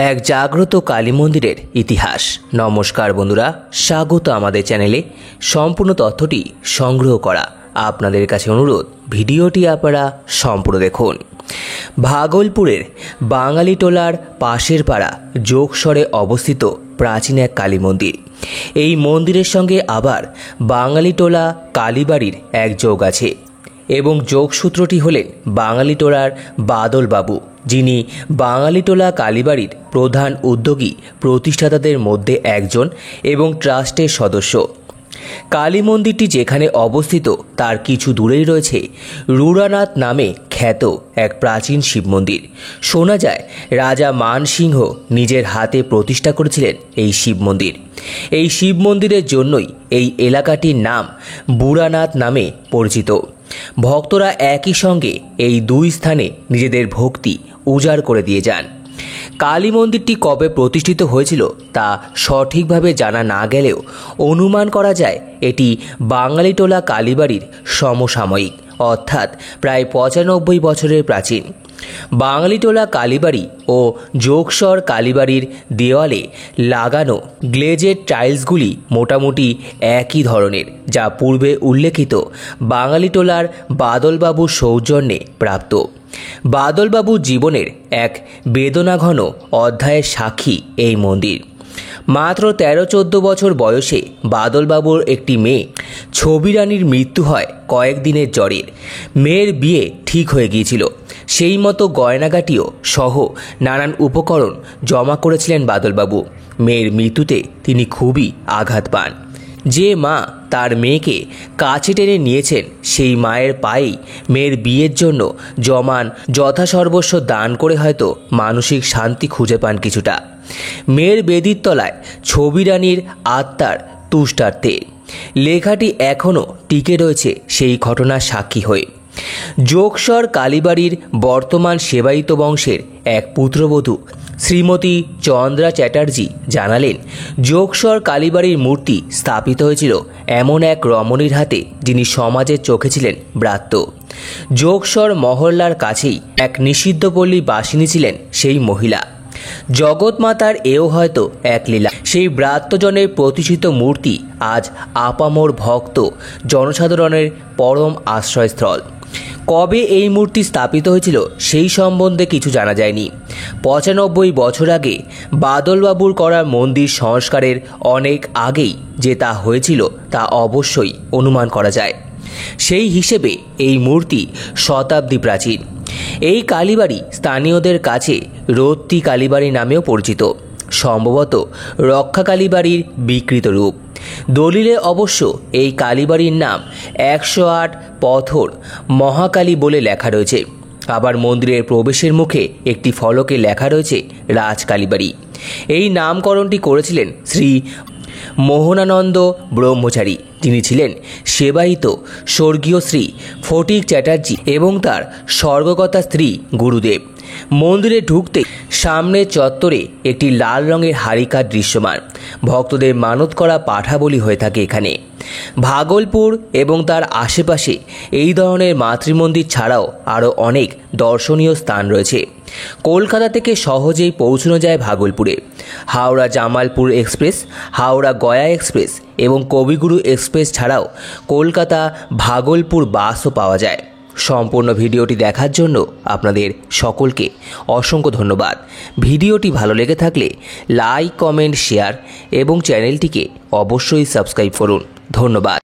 এক জাগ্রত কালী মন্দিরের ইতিহাস। নমস্কার বন্ধুরা, স্বাগত আমাদের চ্যানেলে। সম্পূর্ণ তথ্যটি সংগ্রহ করা আপনাদের কাছে অনুরোধ, ভিডিওটি আপনারা সম্পূর্ণ দেখুন। ভাগলপুরের বাঙালিটোলার পাশের পাড়া যোগসরে অবস্থিত প্রাচীন এক কালী মন্দির। এই মন্দিরের সঙ্গে আবার বাঙালিটোলা কালীবাড়ির এক যোগ আছে এবং যোগসূত্রটি হলেন বাঙালিটোলার বাদলবাবু, যিনি বাঙালিটোলা কালীবাড়ির প্রধান উদ্যোগী প্রতিষ্ঠাতাদের মধ্যে একজন এবং ট্রাস্টের সদস্য। কালী মন্দিরটি যেখানে অবস্থিত তার কিছু দূরেই রয়েছে রুরানাথ নামে খ্যাত এক প্রাচীন শিব মন্দির। শোনা যায় রাজা মানসিংহ নিজের হাতে প্রতিষ্ঠা করেছিলেন এই শিব মন্দির। এই শিব মন্দিরের জন্যই এই এলাকাটির নাম বুরানাথ নামে পরিচিত। ভক্তরা একই সঙ্গে এই দুই স্থানে নিজেদের ভক্তি উজাড় করে দিয়ে যান। কালী মন্দিরটি কবে প্রতিষ্ঠিত হয়েছিল তা সঠিকভাবে জানা না গেলেও অনুমান করা যায় এটি বাঙালিটোলা কালীবাড়ির সমসাময়িক, অর্থাৎ প্রায় 95 বছরের প্রাচীন। বাঙালিটোলা কালীবাড়ি ও যোগসর কালীবাড়ির দেওয়ালে লাগানো গ্লেজের টাইলসগুলি মোটামুটি একই ধরনের, যা পূর্বে উল্লেখিত বাঙালিটোলার বাদলবাবুর সৌজন্যে প্রাপ্ত। বাদলবাবুর জীবনের এক বেদনাঘন অধ্যায়ের সাক্ষী এই মন্দির। মাত্র 13-14 বছর বয়সে বাদলবাবুর একটি মেয়ে ছবিরানীর মৃত্যু হয় কয়েকদিনের জ্বরে। মেয়ের বিয়ে ঠিক হয়ে গিয়েছিল, সেই মতো গয়নাগাটিও সহ নানান উপকরণ জমা করেছিলেন বাদলবাবু। মেয়ের মৃত্যুতে তিনি খুবই আঘাত পান। যে মা তার মেয়েকে কাছে টেনে নিয়েছেন সেই মায়ের পায়েই মেয়ের বিয়ের জন্য জমান যথাসর্বস্ব দান করে হয়তো মানসিক শান্তি খুঁজে পান কিছুটা। মেয়ের বেদির তলায় ছবিরানীর আত্মার তুষ্টার্থে লেখাটি এখনও টিকে রয়েছে সেই ঘটনার সাক্ষী হয়ে। যোগসর কালীবাড়ির বর্তমান সেবায়িত বংশের এক পুত্রবধূ শ্রীমতী চন্দ্রা চ্যাটার্জি জানালেন, যোগসর কালীবাড়ির মূর্তি স্থাপিত হয়েছিল এমন এক রমণীর হাতে যিনি সমাজের চোখে ছিলেন ব্রাত্য। যোগসর মহল্লার কাছেই এক নিষিদ্ধপল্লী বাসিনী ছিলেন সেই মহিলা। জগৎমাতার এও হয়তো এক লীলা। সেই ব্রাত্যজনের প্রতিষ্ঠিত মূর্তি আজ আপামর ভক্ত জনসাধারণের পরম আশ্রয়স্থল। কবে এই মূর্তি স্থাপিত হয়েছিল সেই সম্বন্ধে কিছু জানা যায়নি। 95 বছর আগে বাদলবাবুর করা মন্দির সংস্কারের অনেক আগেই যে তা হয়েছিল তা অবশ্যই অনুমান করা যায়। সেই হিসেবে এই মূর্তি শতাব্দী প্রাচীন। এই কালীবাড়ি স্থানীয়দের কাছে রত্তি কালীবাড়ি নামেও পরিচিত, সম্ভবত রক্ষা কালীবাড়ির বিকৃত রূপ। দলিলে অবশ্য এই কালীবাড়ির নাম 108 পথর মহাকালী বলে লেখা রয়েছে। আবার মন্দিরের প্রবেশের মুখে একটি ফলকে লেখা রয়েছে রাজকালীবাড়ি। এই নামকরণটি করেছিলেন শ্রী মোহনানন্দ ব্রহ্মচারী, যিনি ছিলেন সেবায়িত স্বর্গীয় শ্রী ফটিক চ্যাটার্জি এবং তার স্বর্গগতা স্ত্রী গুরুদেব। মন্দিরে ঢুকতে সামনের চত্বরে একটি লাল রঙের হারিকা দৃশ্যমান। ভক্তদের মানত করা পাঠা বলি হয়ে থাকে এখানে। ভাগলপুর এবং তার আশেপাশে এই ধরনের মাতৃমন্দির ছাড়াও আরও অনেক দর্শনীয় স্থান রয়েছে। কলকাতা থেকে সহজেই পৌঁছানো যায় ভাগলপুরে। হাওড়া জামালপুর এক্সপ্রেস, হাওড়া গয়া এক্সপ্রেস এবং কবিগুরু এক্সপ্রেস ছাড়াও কলকাতা ভাগলপুর বাসও পাওয়া যায়। সম্পূর্ণ ভিডিওটি দেখার জন্য আপনাদের সকলকে অসংখ্য ধন্যবাদ। ভিডিওটি ভালো লেগে থাকলে লাইক, কমেন্ট, শেয়ার এবং চ্যানেলটিকে অবশ্যই সাবস্ক্রাইব করুন। ধন্যবাদ।